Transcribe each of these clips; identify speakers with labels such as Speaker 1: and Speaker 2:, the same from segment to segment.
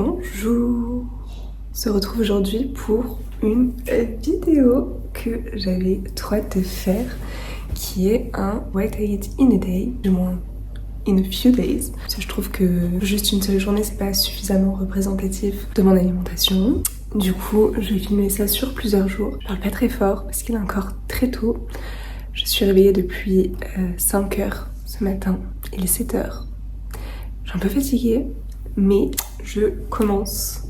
Speaker 1: Bonjour. On se retrouve aujourd'hui pour une vidéo que j'avais trop hâte de faire, qui est un What I Eat in a Day, du moins in a few days. Parce que je trouve que juste une seule journée, c'est pas suffisamment représentatif de mon alimentation. Du coup, je vais filmer ça sur plusieurs jours. Je parle pas très fort parce qu'il est encore très tôt. Je suis réveillée depuis 5 heures ce matin. Il est 7 heures. Je suis un peu fatiguée, mais je commence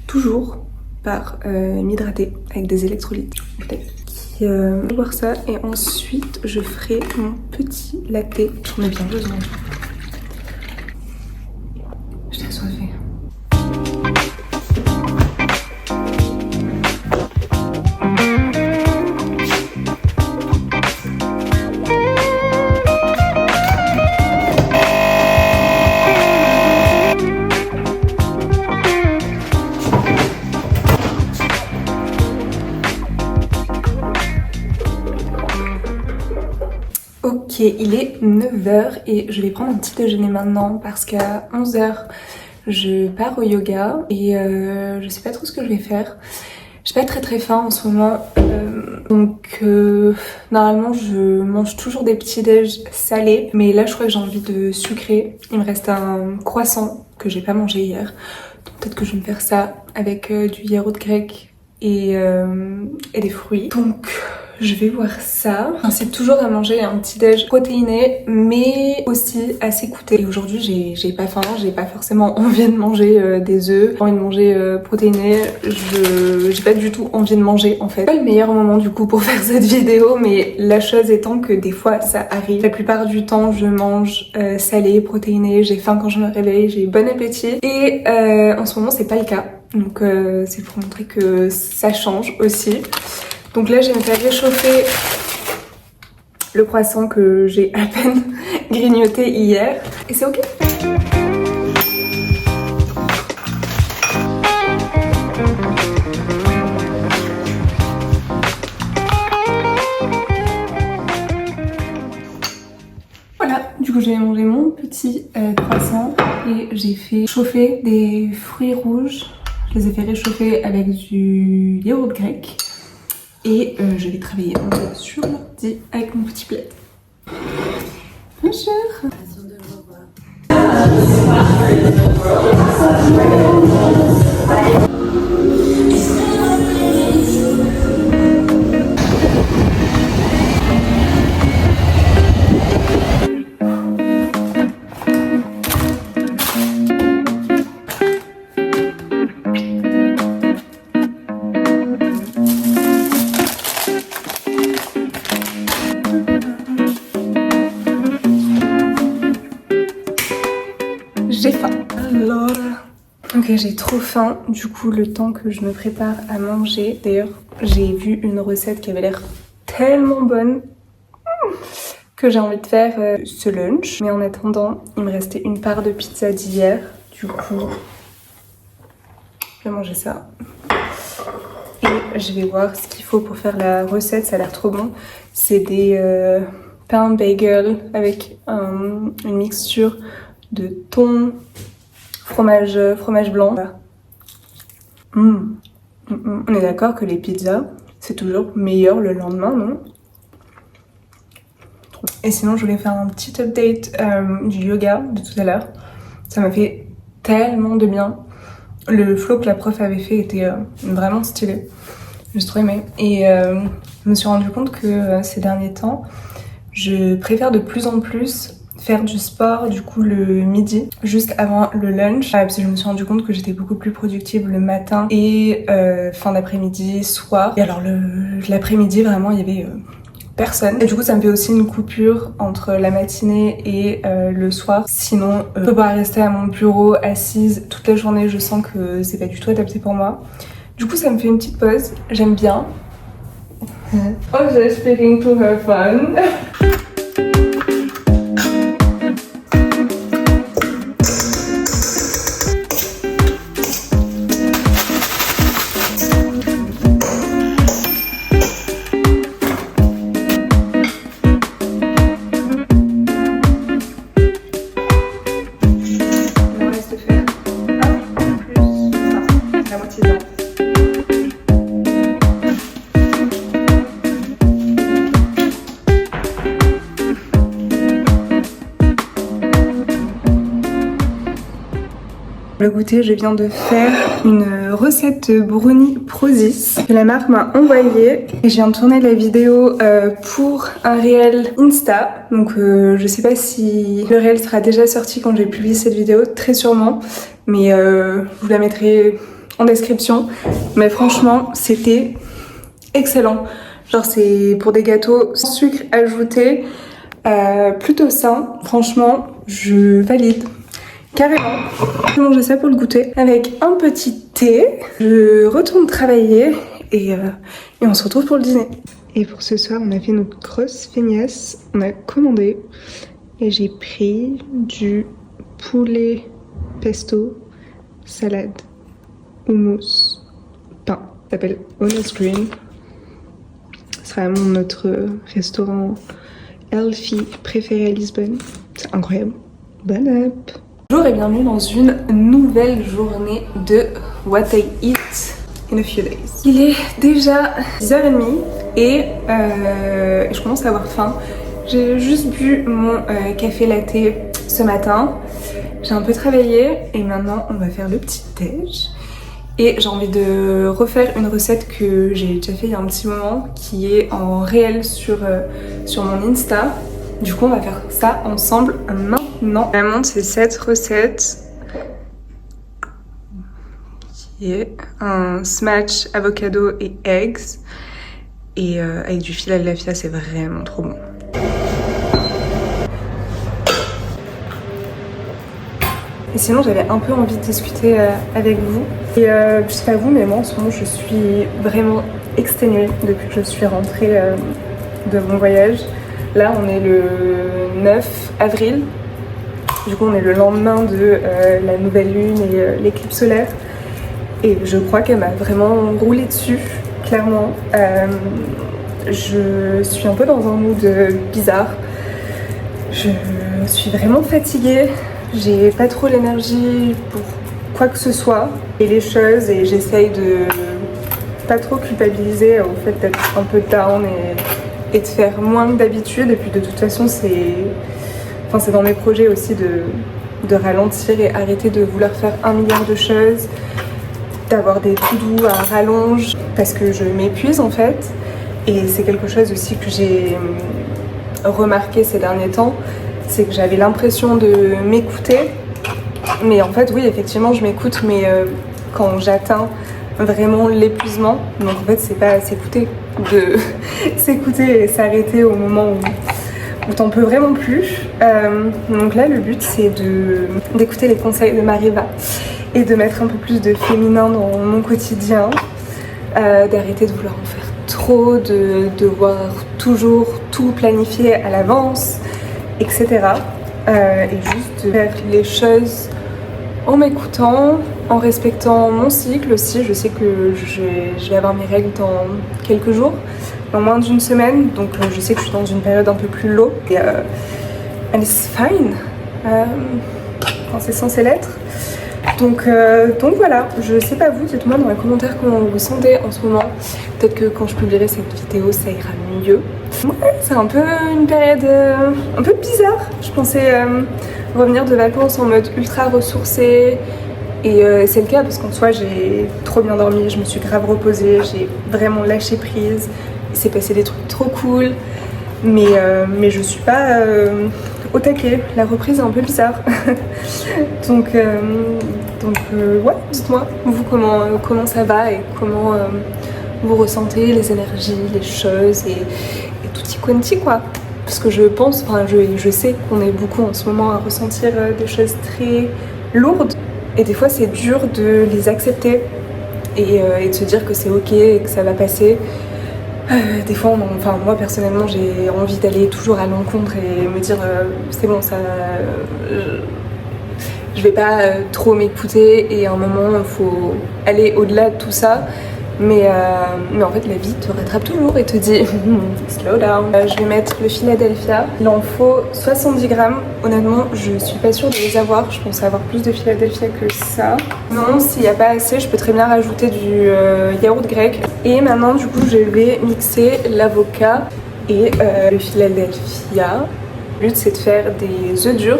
Speaker 1: toujours par m'hydrater avec des électrolytes. Je vais boire ça et ensuite je ferai mon petit latte. J'en ai bien besoin. J'étais assoiffée. Ok, il est 9h et je vais prendre un petit déjeuner maintenant parce qu'à 11h je pars au yoga et je sais pas trop ce que je vais faire. J'ai pas très faim en ce moment, donc normalement je mange toujours des petits déj salés, mais là je crois que j'ai envie de sucrer. Il me reste un croissant que j'ai pas mangé hier, donc peut-être que je vais me faire ça avec du yaourt grec et des fruits. Donc je vais voir ça. C'est toujours à manger un petit déj protéiné, mais aussi assez coûté. Et aujourd'hui, j'ai pas faim, j'ai pas forcément envie de manger des œufs, envie de manger protéiné. J'ai pas du tout envie de manger en fait. C'est pas le meilleur moment du coup pour faire cette vidéo, mais la chose étant que des fois ça arrive. La plupart du temps, je mange salé, protéiné, j'ai faim quand je me réveille, j'ai bon appétit. Et en ce moment, c'est pas le cas. Donc c'est pour montrer que ça change aussi. Donc là, je vais me faire réchauffer le croissant que j'ai à peine grignoté hier. Et c'est ok. Voilà, du coup j'ai mangé mon petit croissant et j'ai fait chauffer des fruits rouges. Je les ai fait réchauffer avec du yaourt grec. Et je vais travailler sur l'ordi avec mon petit plaid. Bonjour. J'ai faim. Alors... Ok, j'ai trop faim. Du coup, le temps que je me prépare à manger... D'ailleurs, j'ai vu une recette qui avait l'air tellement bonne que j'ai envie de faire ce lunch. Mais en attendant, il me restait une part de pizza d'hier. Du coup, je vais manger ça. Et je vais voir ce qu'il faut pour faire la recette. Ça a l'air trop bon. C'est des pains bagel avec une mixture de thon, fromage blanc. On est d'accord que les pizzas, c'est toujours meilleur le lendemain, non? Et sinon, je voulais faire un petit update du yoga de tout à l'heure. Ça m'a fait tellement de bien. Le flow que la prof avait fait était vraiment stylé. J'ai trop aimé. Et je me suis rendu compte que ces derniers temps, je préfère de plus en plus faire du sport du coup le midi juste avant le lunch parce que je me suis rendu compte que j'étais beaucoup plus productive le matin et fin d'après-midi, soir. Et alors l'après-midi vraiment il y avait personne et du coup ça me fait aussi une coupure entre la matinée et le soir. Sinon je peux pas rester à mon bureau assise toute la journée, je sens que c'est pas du tout adapté pour moi. Du coup ça me fait une petite pause, j'aime bien. Oh, just speaking to her fun. Il me reste de faire un en plus. Le goûter, je viens de faire une recette brownie Prozis que la marque m'a envoyée et je viens de tourner la vidéo pour un réel Insta. Donc je sais pas si le réel sera déjà sorti quand j'ai publié cette vidéo, très sûrement, mais je vous la mettrai en description. Mais franchement, c'était excellent. Genre c'est pour des gâteaux sans sucre ajouté, plutôt sain. Franchement, je valide. Carrément. Je vais manger ça pour le goûter avec un petit thé. Je retourne travailler et on se retrouve pour le dîner. Et pour ce soir, on a fait notre grosse feignasse. On a commandé et j'ai pris du poulet pesto, salade, houmous, pain. Ça s'appelle Honest Green. C'est vraiment notre restaurant healthy préféré à Lisbonne. C'est incroyable. Bon app. Bonjour et bienvenue dans une nouvelle journée de What I Eat in a Few Days. Il est déjà 10h30 et je commence à avoir faim. J'ai juste bu mon café latte ce matin. J'ai un peu travaillé et maintenant on va faire le petit déj. Et j'ai envie de refaire une recette que j'ai déjà fait il y a un petit moment qui est en réel sur mon Insta. Du coup on va faire ça ensemble maintenant. Vraiment c'est cette recette qui est un smash avocado et eggs et avec du Philadelphia, c'est vraiment trop bon. Et sinon j'avais un peu envie de discuter avec vous. Et je sais pas vous, mais moi en ce moment je suis vraiment exténuée depuis que je suis rentrée de mon voyage. Là on est le 9 avril. Du coup on est le lendemain de la nouvelle lune et l'éclipse solaire. Et je crois qu'elle m'a vraiment roulé dessus, clairement. Je suis un peu dans un mood bizarre. Je suis vraiment fatiguée. J'ai pas trop l'énergie pour quoi que ce soit et les choses et j'essaye de pas trop culpabiliser au fait d'être un peu down et de faire moins que d'habitude. Et puis de toute façon c'est dans mes projets aussi de ralentir et arrêter de vouloir faire 1 milliard de choses, d'avoir des to-do à rallonge parce que je m'épuise en fait. Et c'est quelque chose aussi que j'ai remarqué ces derniers temps, c'est que j'avais l'impression de m'écouter, mais en fait oui effectivement je m'écoute, mais quand j'atteins vraiment l'épuisement, donc en fait c'est pas s'écouter, de s'écouter et s'arrêter au moment où t'en peux vraiment plus. Donc là le but c'est d'écouter les conseils de Mariva et de mettre un peu plus de féminin dans mon quotidien, d'arrêter de vouloir en faire trop, de devoir toujours tout planifier à l'avance, etc. Et juste de faire les choses en m'écoutant, en respectant mon cycle aussi. Je sais que je vais avoir mes règles dans quelques jours, dans moins d'une semaine, donc je sais que je suis dans une période un peu plus low. Et and it's fine, quand c'est censé l'être. Donc voilà, je sais pas vous, dites-moi dans les commentaires comment vous vous sentez en ce moment. Peut-être que quand je publierai cette vidéo, ça ira mieux. Ouais, c'est un peu une période un peu bizarre. Je pensais revenir de vacances en mode ultra ressourcée. Et c'est le cas parce qu'en soi, j'ai trop bien dormi, je me suis grave reposée, j'ai vraiment lâché prise. Il s'est passé des trucs trop cool. Mais je suis pas au taquet. La reprise est un peu bizarre. donc ouais, dites-moi vous comment ça va et comment vous ressentez les énergies, les choses et tutti quanti quoi. Parce que je pense, je sais qu'on est beaucoup en ce moment à ressentir des choses très lourdes et des fois c'est dur de les accepter et de se dire que c'est ok et que ça va passer. Des fois, moi personnellement, j'ai envie d'aller toujours à l'encontre et me dire c'est bon, ça, je vais pas trop m'écouter et à un moment, il faut aller au-delà de tout ça. Mais en fait, la vie te rattrape toujours et te dit slow down. Je vais mettre le Philadelphia. Il en faut 70 grammes. Honnêtement, je suis pas sûre de les avoir. Je pense avoir plus de Philadelphia que ça. Non, s'il n'y a pas assez, je peux très bien rajouter du yaourt grec. Et maintenant, du coup, je vais mixer l'avocat et le Philadelphia. Le but, c'est de faire des œufs durs.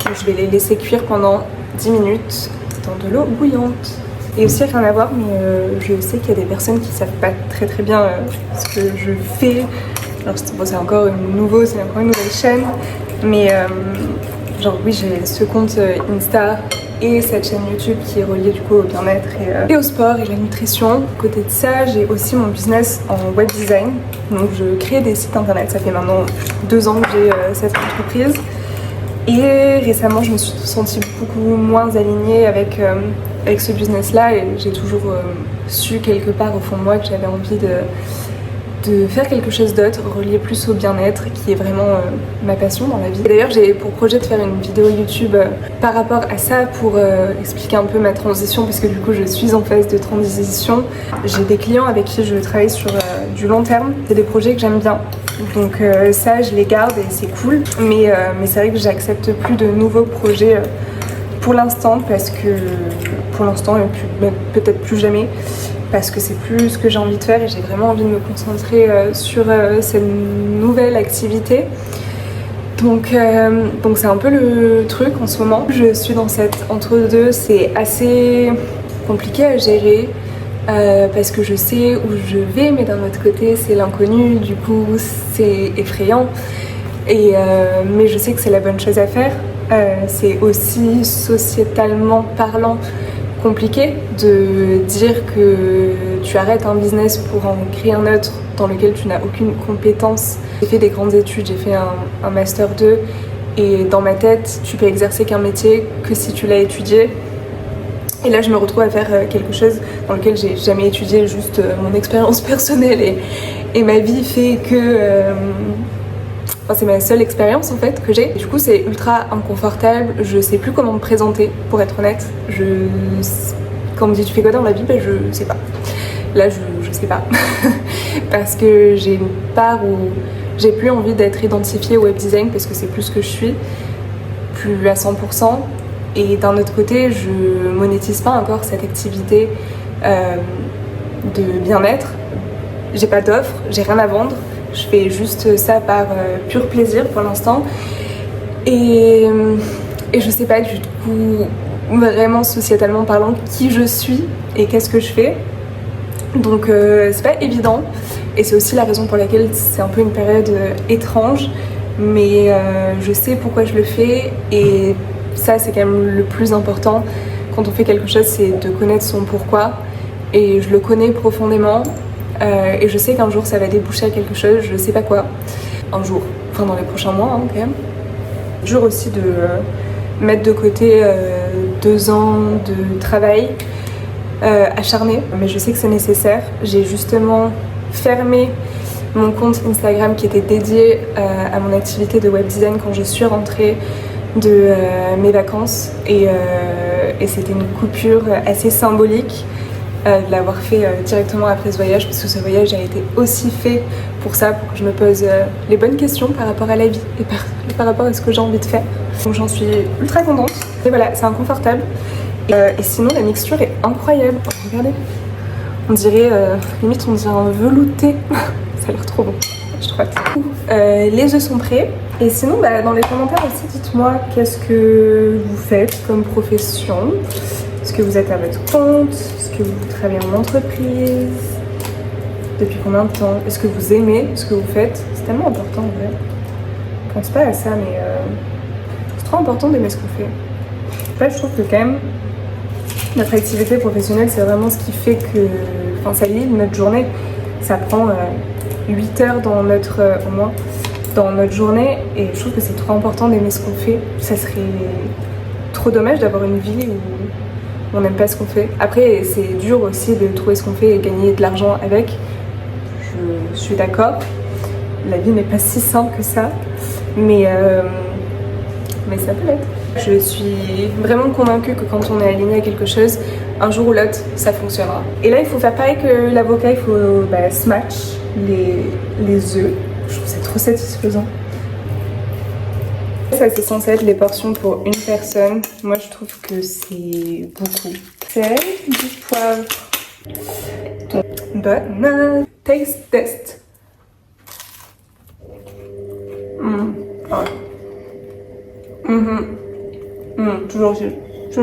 Speaker 1: Donc, je vais les laisser cuire pendant 10 minutes dans de l'eau bouillante. Et aussi rien à voir, mais je sais qu'il y a des personnes qui savent pas très bien ce que je fais. Alors bon, c'est encore nouveau, c'est encore une nouvelle chaîne, mais genre oui, j'ai ce compte Insta et cette chaîne YouTube qui est reliée du coup au bien-être et au sport et la nutrition. À côté de ça, j'ai aussi mon business en web design. Donc je crée des sites internet, ça fait maintenant 2 ans que j'ai cette entreprise. Et récemment, je me suis sentie beaucoup moins alignée avec ce business-là et j'ai toujours su quelque part au fond de moi que j'avais envie de faire quelque chose d'autre, relié plus au bien-être, qui est vraiment ma passion dans la vie. Et d'ailleurs, j'ai pour projet de faire une vidéo YouTube par rapport à ça pour expliquer un peu ma transition, parce que du coup, je suis en phase de transition. J'ai des clients avec qui je travaille sur du long terme. C'est des projets que j'aime bien. Donc ça, je les garde et c'est cool. Mais c'est vrai que j'accepte plus de nouveaux projets pour l'instant, parce que pour l'instant, et peut-être plus jamais, parce que c'est plus ce que j'ai envie de faire et j'ai vraiment envie de me concentrer sur cette nouvelle activité. Donc c'est un peu le truc en ce moment. Je suis dans cette entre-deux, c'est assez compliqué à gérer parce que je sais où je vais, mais d'un autre côté c'est l'inconnu, du coup c'est effrayant. Mais je sais que c'est la bonne chose à faire. C'est aussi sociétalement parlant compliqué de dire que tu arrêtes un business pour en créer un autre dans lequel tu n'as aucune compétence. J'ai fait des grandes études, j'ai fait un master 2 et dans ma tête tu peux exercer qu'un métier que si tu l'as étudié. Et là je me retrouve à faire quelque chose dans lequel j'ai jamais étudié, juste mon expérience personnelle et ma vie fait que enfin, c'est ma seule expérience en fait que j'ai. Du coup c'est ultra inconfortable, je sais plus comment me présenter pour être honnête. Quand on me dit tu fais quoi dans la vie, ben je sais pas. Là je sais pas. Parce que j'ai une part où j'ai plus envie d'être identifiée au web design parce que c'est plus ce que je suis, plus à 100%. Et d'un autre côté je monétise pas encore cette activité de bien-être. J'ai pas d'offre, j'ai rien à vendre. Je fais juste ça par pur plaisir pour l'instant. Et je sais pas du coup, vraiment sociétalement parlant, qui je suis et qu'est-ce que je fais. Donc c'est pas évident. Et c'est aussi la raison pour laquelle c'est un peu une période étrange. Mais je sais pourquoi je le fais. Et ça, c'est quand même le plus important. Quand on fait quelque chose, c'est de connaître son pourquoi. Et je le connais profondément. Et je sais qu'un jour ça va déboucher à quelque chose, je sais pas quoi. Un jour, enfin dans les prochains mois quand même. Dur aussi de mettre de côté 2 ans de travail acharné, mais je sais que c'est nécessaire. J'ai justement fermé mon compte Instagram qui était dédié à mon activité de web design quand je suis rentrée de mes vacances et c'était une coupure assez symbolique. De l'avoir fait directement après ce voyage, parce que ce voyage a été aussi fait pour ça, pour que je me pose les bonnes questions par rapport à la vie et par rapport à ce que j'ai envie de faire. Donc j'en suis ultra contente. Et voilà, c'est inconfortable. Et sinon la mixture est incroyable. Regardez, on dirait, limite on dirait un velouté. Ça a l'air trop bon. Je trouve. Les œufs sont prêts. Et sinon, dans les commentaires aussi, dites-moi qu'est-ce que vous faites comme profession. Est-ce que vous êtes à votre compte? Est-ce que vous travaillez en entreprise? Depuis combien de temps? Est-ce que vous aimez ce que vous faites? C'est tellement important en vrai. Je pense pas à ça, mais c'est trop important d'aimer ce qu'on fait. En fait, je trouve que quand même, notre activité professionnelle, c'est vraiment ce qui fait que... Enfin, ça lie notre journée. Ça prend 8 heures dans notre... au moins, dans notre journée. Et je trouve que c'est trop important d'aimer ce qu'on fait. Ça serait trop dommage d'avoir une vie où on n'aime pas ce qu'on fait. Après, c'est dur aussi de trouver ce qu'on fait et gagner de l'argent avec. Je suis d'accord. La vie n'est pas si simple que ça. Mais ça peut l'être. Je suis vraiment convaincue que quand on est aligné à quelque chose, un jour ou l'autre, ça fonctionnera. Et là, il faut faire pareil que l'avocat, il faut smash les œufs. Je trouve ça trop satisfaisant. Ça, c'est censé être les portions pour une personne. Moi, je trouve que c'est beaucoup. Sel, du poivre. Banane. Taste test. Toujours aussi. Je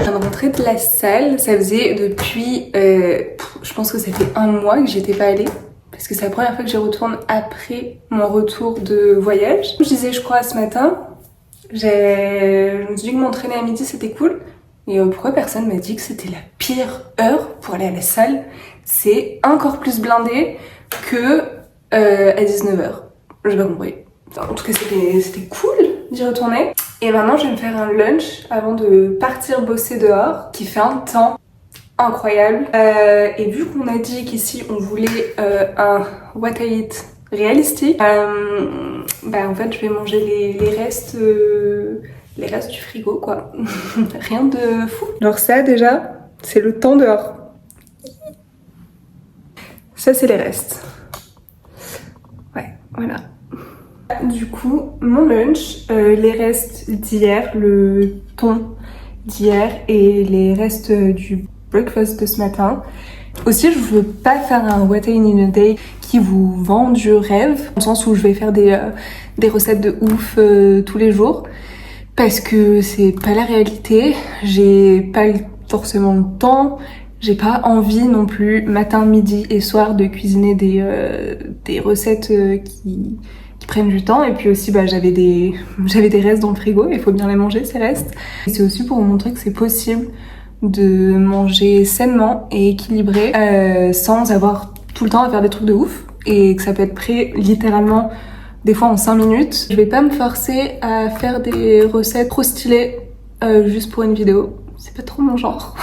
Speaker 1: viens de rentrer de la salle, ça faisait depuis, je pense que ça fait un mois que j'étais pas allée. Parce que c'est la première fois que j'y retourne après mon retour de voyage. Je disais, je crois, ce matin, je me suis dit que m'entraîner à midi c'était cool. Et pourquoi personne m'a dit que c'était la pire heure pour aller à la salle? C'est encore plus blindé que à 19h. J'ai pas compris. Enfin, en tout cas, c'était cool d'y retourner. Et maintenant, je vais me faire un lunch avant de partir bosser dehors, qui fait un temps incroyable. Et vu qu'on a dit qu'ici, on voulait un what I eat réalistique, bah en fait, je vais manger les restes du frigo, quoi. Rien de fou. Alors ça, déjà, c'est le temps dehors. Ça, c'est les restes. Ouais, voilà. Du coup, mon lunch, les restes d'hier, le thon d'hier et les restes du breakfast de ce matin. Aussi, je veux pas faire un what I eat in a day qui vous vend du rêve, dans le sens où je vais faire des recettes de ouf tous les jours, parce que c'est pas la réalité. J'ai pas forcément le temps. J'ai pas envie non plus matin, midi et soir de cuisiner des recettes qui prennent du temps. Et puis aussi bah, j'avais des restes dans le frigo, il faut bien les manger ces restes. Et c'est aussi pour vous montrer que c'est possible de manger sainement et équilibré sans avoir tout le temps à faire des trucs de ouf, et que ça peut être prêt littéralement des fois en 5 minutes. Je vais pas me forcer à faire des recettes trop stylées juste pour une vidéo. C'est pas trop mon genre.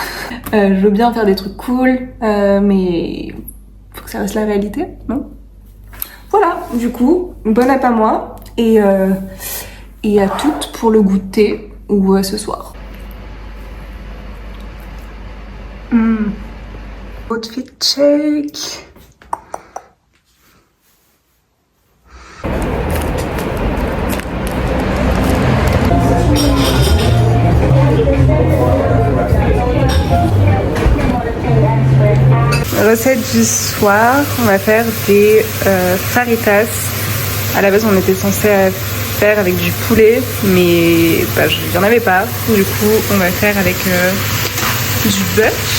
Speaker 1: Je veux bien faire des trucs cool, mais faut que ça reste la réalité, non? Voilà, du coup, bon app à moi et à toutes pour le goûter ou ce soir. Outfit check. Recette du soir, on va faire des faritas. À la base, on était censé faire avec du poulet, mais bah, il n'y en avait pas. Du coup, on va faire avec du bœuf.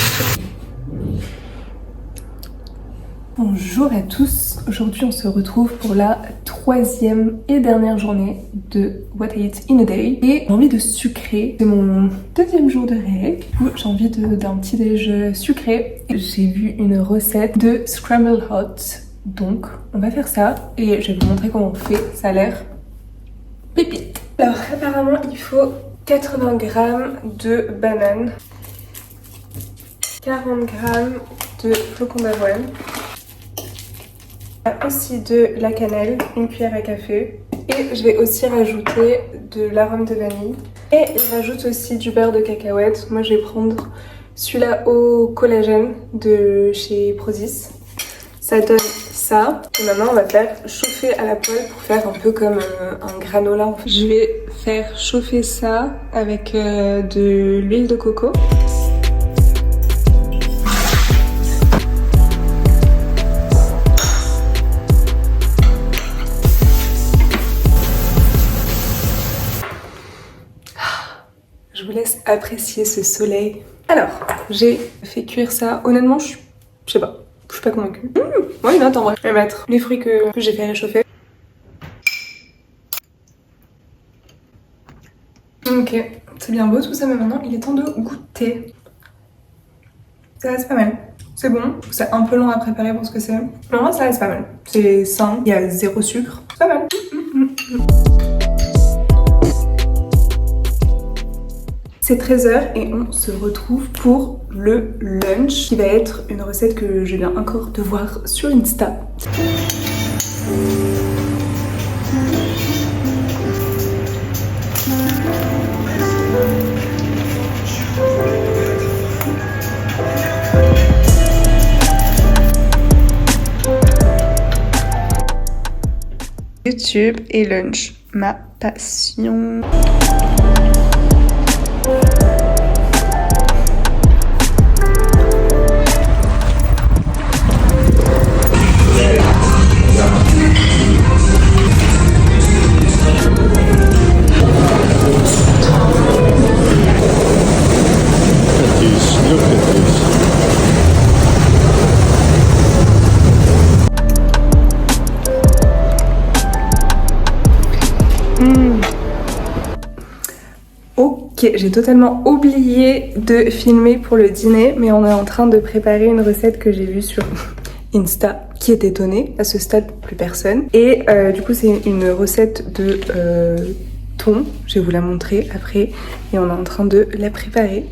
Speaker 1: Bonjour à tous, aujourd'hui on se retrouve pour la 3e et dernière journée de What I Eat in a Day et j'ai envie de sucrer, c'est mon 2e jour de règle, du coup j'ai envie d'un petit déj sucré. J'ai vu une recette de Scrambled Hot, donc on va faire ça et je vais vous montrer comment on fait, ça a l'air pépite. Alors apparemment il faut 80 g de bananes, 40 g de flocons d'avoine, aussi de la cannelle, une cuillère à café, et je vais aussi rajouter de l'arôme de vanille et je rajoute aussi du beurre de cacahuète. Moi je vais prendre celui-là au collagène de chez Prozis, ça donne ça. Et maintenant on va faire chauffer à la poêle pour faire un peu comme un granola en fait. Je vais faire chauffer ça avec de l'huile de coco. Je vous laisse apprécier ce soleil. Alors, j'ai fait cuire ça. Honnêtement, je sais pas. Je suis pas convaincue. Ouais, non, attends, je vais mettre les fruits que j'ai fait réchauffer. Ok, c'est bien beau tout ça, mais maintenant il est temps de goûter. Ça reste pas mal. C'est bon. C'est un peu long à préparer pour ce que c'est. Mais en vrai, ça reste pas mal. C'est sain, il y a 0 sucre. C'est pas mal. C'est 13h et on se retrouve pour le lunch qui va être une recette que je viens encore de voir sur Insta. YouTube et lunch, ma passion. Ok, j'ai totalement oublié de filmer pour le dîner, mais on est en train de préparer une recette que j'ai vue sur Insta, qui est étonnée, à ce stade plus personne. Et du coup c'est une recette de thon, je vais vous la montrer après, et on est en train de la préparer.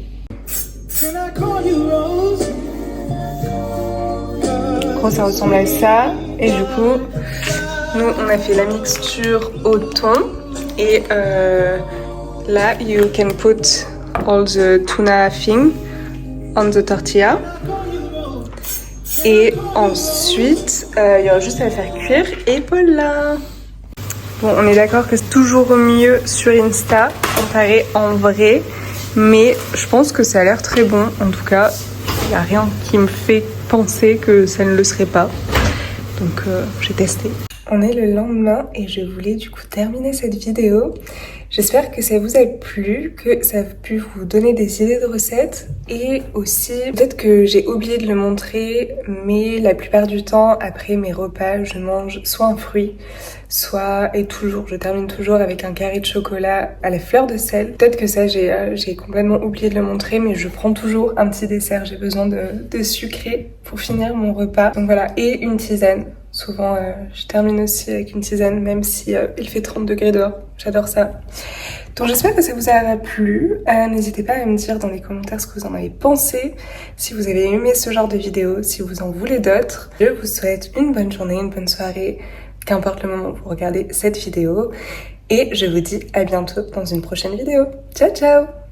Speaker 1: Gros, ça ressemble à ça, et du coup nous on a fait la mixture au thon, et là you can put all the tuna thing on the tortilla. Et ensuite, il y aura juste à la faire cuire et voilà. Bon, on est d'accord que c'est toujours mieux sur Insta comparé en vrai, mais je pense que ça a l'air très bon. En tout cas, il n'y a rien qui me fait penser que ça ne le serait pas. Donc j'ai testé. On est le lendemain et je voulais du coup terminer cette vidéo. J'espère que ça vous a plu, que ça a pu vous donner des idées de recettes, et aussi peut-être que j'ai oublié de le montrer, mais la plupart du temps après mes repas je mange soit un fruit, soit, et toujours, je termine toujours avec un carré de chocolat à la fleur de sel. Peut-être que ça j'ai complètement oublié de le montrer, mais je prends toujours un petit dessert, j'ai besoin de sucré pour finir mon repas. Donc voilà, et une tisane. Souvent, je termine aussi avec une tisane, même si il fait 30 degrés dehors. J'adore ça. Donc j'espère que ça vous a plu. N'hésitez pas à me dire dans les commentaires ce que vous en avez pensé. Si vous avez aimé ce genre de vidéo, si vous en voulez d'autres. Je vous souhaite une bonne journée, une bonne soirée, qu'importe le moment où vous regardez cette vidéo. Et je vous dis à bientôt dans une prochaine vidéo. Ciao, ciao!